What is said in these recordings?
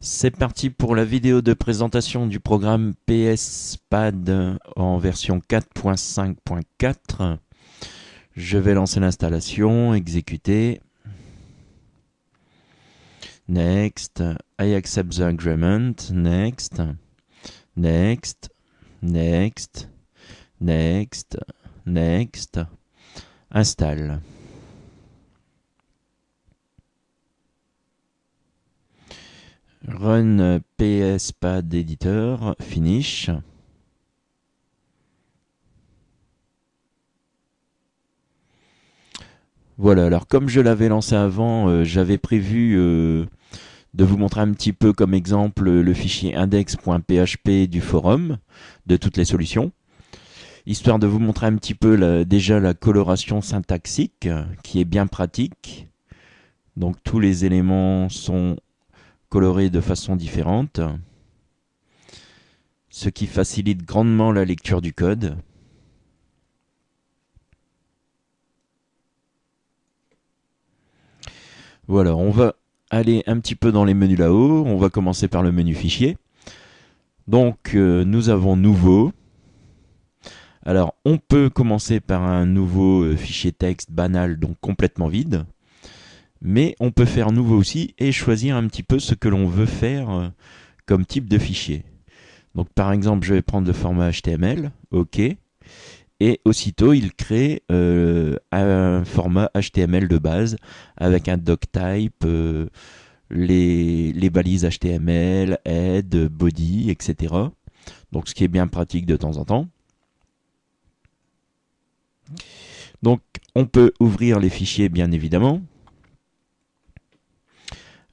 C'est parti pour la vidéo de présentation du programme PSPad en version 4.5.4. Je vais lancer l'installation, exécuter. Next, I accept the agreement. Next, next, next, next, next. Installe. Run PSPad Editor, finish. Voilà, alors comme je l'avais lancé avant, j'avais prévu de vous montrer un petit peu comme exemple le fichier index.php du forum de toutes les solutions, histoire de vous montrer un petit peu déjà la coloration syntaxique qui est bien pratique. Donc tous les éléments sont colorés de façon différente, ce qui facilite grandement la lecture du code. Voilà, on va aller un petit peu dans les menus là-haut. On va commencer par le menu fichier. Donc nous avons nouveau. Alors on peut commencer par un nouveau fichier texte banal, donc complètement vide. Mais on peut faire nouveau aussi et choisir un petit peu ce que l'on veut faire comme type de fichier. Donc par exemple, je vais prendre le format HTML, OK, et aussitôt il crée un format HTML de base avec un doctype, les balises HTML, head, body, etc. Donc ce qui est bien pratique de temps en temps. Donc on peut ouvrir les fichiers bien évidemment.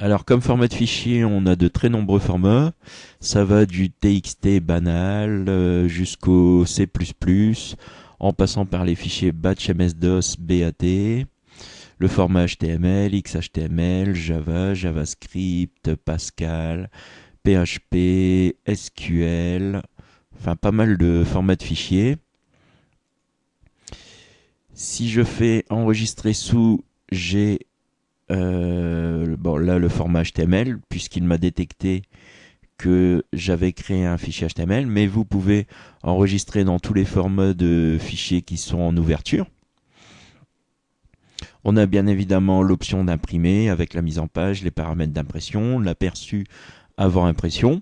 Alors comme format de fichier, on a de très nombreux formats. Ça va du TXT banal jusqu'au C++, en passant par les fichiers batch, MS-DOS, BAT, le format HTML, XHTML, Java, JavaScript, Pascal, PHP, SQL, enfin pas mal de formats de fichiers. Si je fais enregistrer sous, j'ai bon, là le format HTML, puisqu'il m'a détecté que j'avais créé un fichier HTML, mais vous pouvez enregistrer dans tous les formats de fichiers qui sont en ouverture. On a bien évidemment l'option d'imprimer avec la mise en page, les paramètres d'impression, l'aperçu avant impression.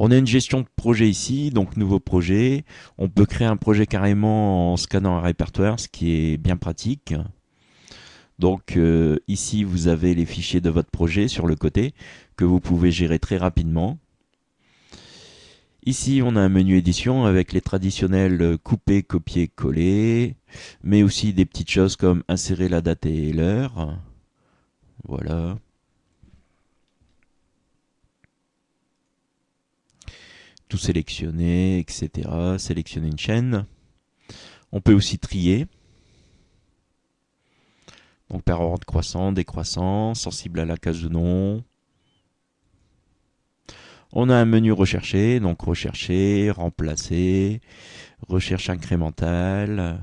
On a une gestion de projet ici, donc nouveau projet. On peut créer un projet carrément en scannant un répertoire, ce qui est bien pratique. Donc ici, vous avez les fichiers de votre projet sur le côté que vous pouvez gérer très rapidement. Ici, on a un menu édition avec les traditionnels couper, copier, coller, mais aussi des petites choses comme insérer la date et l'heure. Voilà. Tout sélectionner, etc. Sélectionner une chaîne. On peut aussi trier. Donc par ordre croissant, décroissant, sensible à la case de nom. On a un menu rechercher, donc rechercher, remplacer, recherche incrémentale,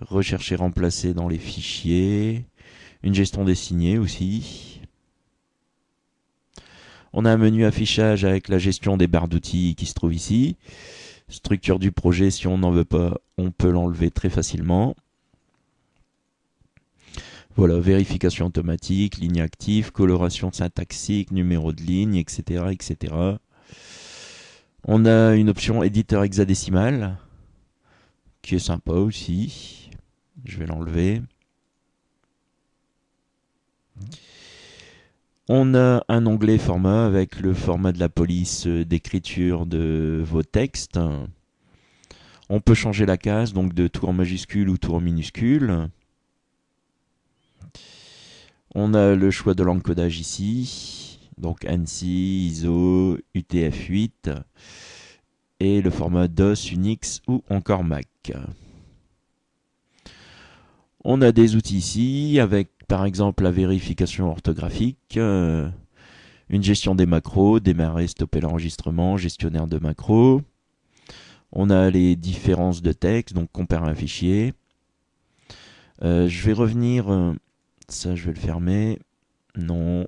rechercher, remplacer dans les fichiers, une gestion des signés aussi. On a un menu affichage avec la gestion des barres d'outils qui se trouve ici. Structure du projet, si on n'en veut pas, on peut l'enlever très facilement. Voilà, vérification automatique, ligne active, coloration syntaxique, numéro de ligne, etc., etc. On a une option éditeur hexadécimal, qui est sympa aussi. Je vais l'enlever. On a un onglet format avec le format de la police d'écriture de vos textes. On peut changer la case, donc de tout en majuscule ou tout en minuscule. On a le choix de l'encodage ici, donc ANSI, ISO, UTF-8 et le format DOS, Unix ou encore Mac. On a des outils ici avec par exemple la vérification orthographique, une gestion des macros, démarrer, stopper l'enregistrement, gestionnaire de macros. On a les différences de texte, donc comparer un fichier. Je vais revenir... ça, je vais le fermer. Non.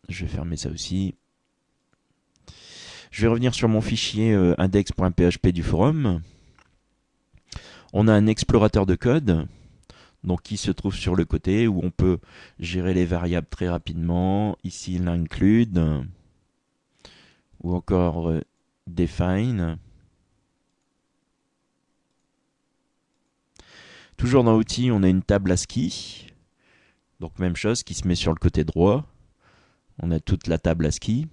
Je vais fermer ça aussi. Je vais revenir sur mon fichier index.php du forum. On a un explorateur de code, donc qui se trouve sur le côté, où on peut gérer les variables très rapidement. Ici, l'include, ou encore define. Toujours dans outils, on a une table ASCII. Donc même chose qui se met sur le côté droit. On a toute la table ASCII.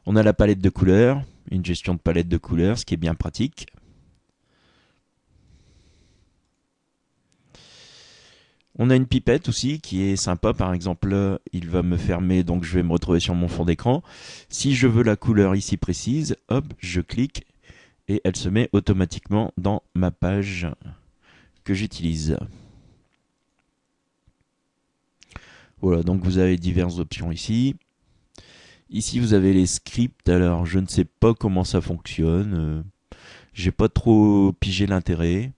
On a la palette de couleurs, une gestion de palette de couleurs, ce qui est bien pratique. On a une pipette aussi qui est sympa. Par exemple, là, il va me fermer, donc je vais me retrouver sur mon fond d'écran. Si je veux la couleur ici précise, hop, je clique et elle se met automatiquement dans ma page que j'utilise. Voilà, donc vous avez diverses options ici. Ici, vous avez les scripts. Alors, je ne sais pas comment ça fonctionne. J'ai pas trop pigé l'intérêt.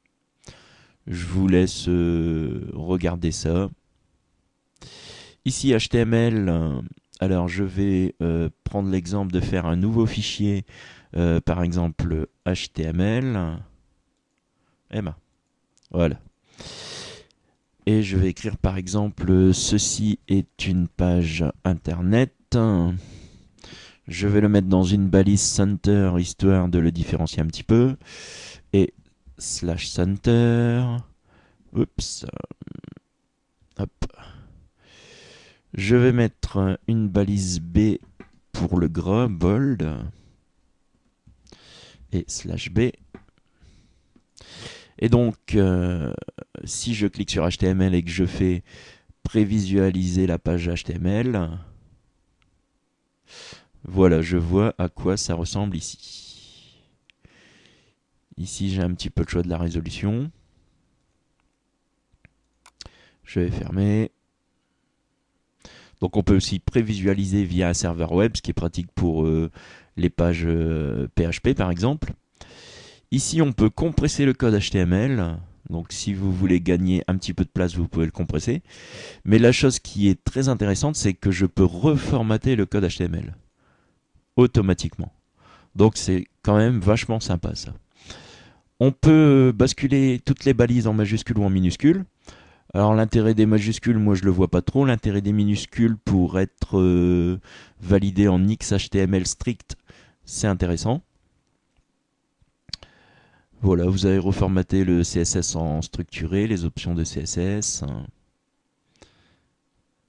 Je vous laisse regarder ça. Ici, HTML. Alors, je vais prendre l'exemple de faire un nouveau fichier. Par exemple, HTML. Eh ben, voilà. Et je vais écrire par exemple, ceci est une page internet. Je vais le mettre dans une balise center, histoire de le différencier un petit peu. Et /center. Oups. Hop. Je vais mettre une balise B pour le gras, bold. Et /B. Et donc, si je clique sur HTML et que je fais prévisualiser la page HTML, voilà, je vois à quoi ça ressemble ici. Ici, j'ai un petit peu le choix de la résolution. Je vais fermer. Donc, on peut aussi prévisualiser via un serveur web, ce qui est pratique pour les pages PHP, par exemple. Ici, on peut compresser le code HTML. Donc, si vous voulez gagner un petit peu de place, vous pouvez le compresser. Mais la chose qui est très intéressante, c'est que je peux reformater le code HTML automatiquement. Donc, c'est quand même vachement sympa, ça. On peut basculer toutes les balises en majuscules ou en minuscules. Alors, l'intérêt des majuscules, moi, je le vois pas trop. L'intérêt des minuscules pour être validé en XHTML strict, c'est intéressant. Voilà, vous avez reformaté le CSS en structuré, les options de CSS.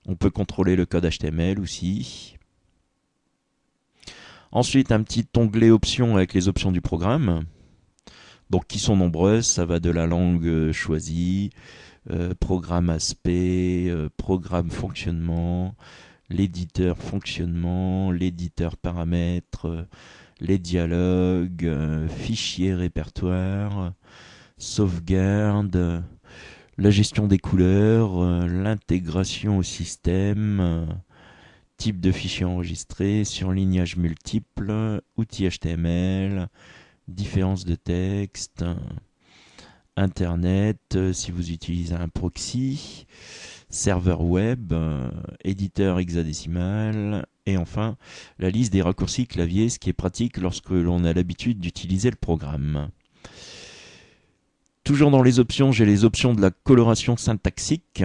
On peut contrôler le code HTML aussi. Ensuite, un petit onglet options avec les options du programme. Donc, qui sont nombreuses, ça va de la langue choisie, programme aspect, programme fonctionnement, l'éditeur fonctionnement, l'éditeur paramètres, les dialogues, fichiers répertoire, sauvegarde, la gestion des couleurs, l'intégration au système, type de fichier enregistré, surlignage multiple, outils HTML, différence de texte, Internet, si vous utilisez un proxy, serveur web, éditeur hexadécimal, et enfin la liste des raccourcis clavier, ce qui est pratique lorsque l'on a l'habitude d'utiliser le programme. Toujours dans les options, j'ai les options de la coloration syntaxique.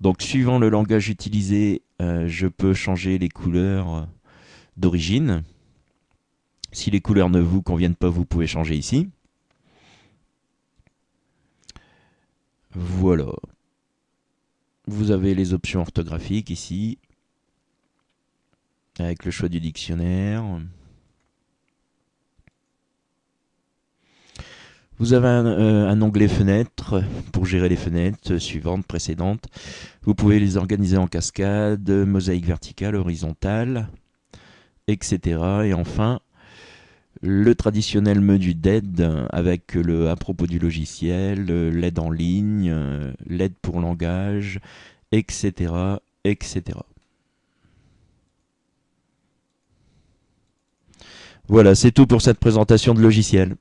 Donc suivant le langage utilisé, je peux changer les couleurs d'origine. Si les couleurs ne vous conviennent pas, vous pouvez changer ici. Voilà. Vous avez les options orthographiques ici, avec le choix du dictionnaire. Vous avez un onglet fenêtres pour gérer les fenêtres suivantes, précédentes. Vous pouvez les organiser en cascade, mosaïque verticale, horizontale, etc. Et enfin, le traditionnel menu d'aide avec le à propos du logiciel, l'aide en ligne, l'aide pour langage, etc., etc. Voilà, c'est tout pour cette présentation de logiciel.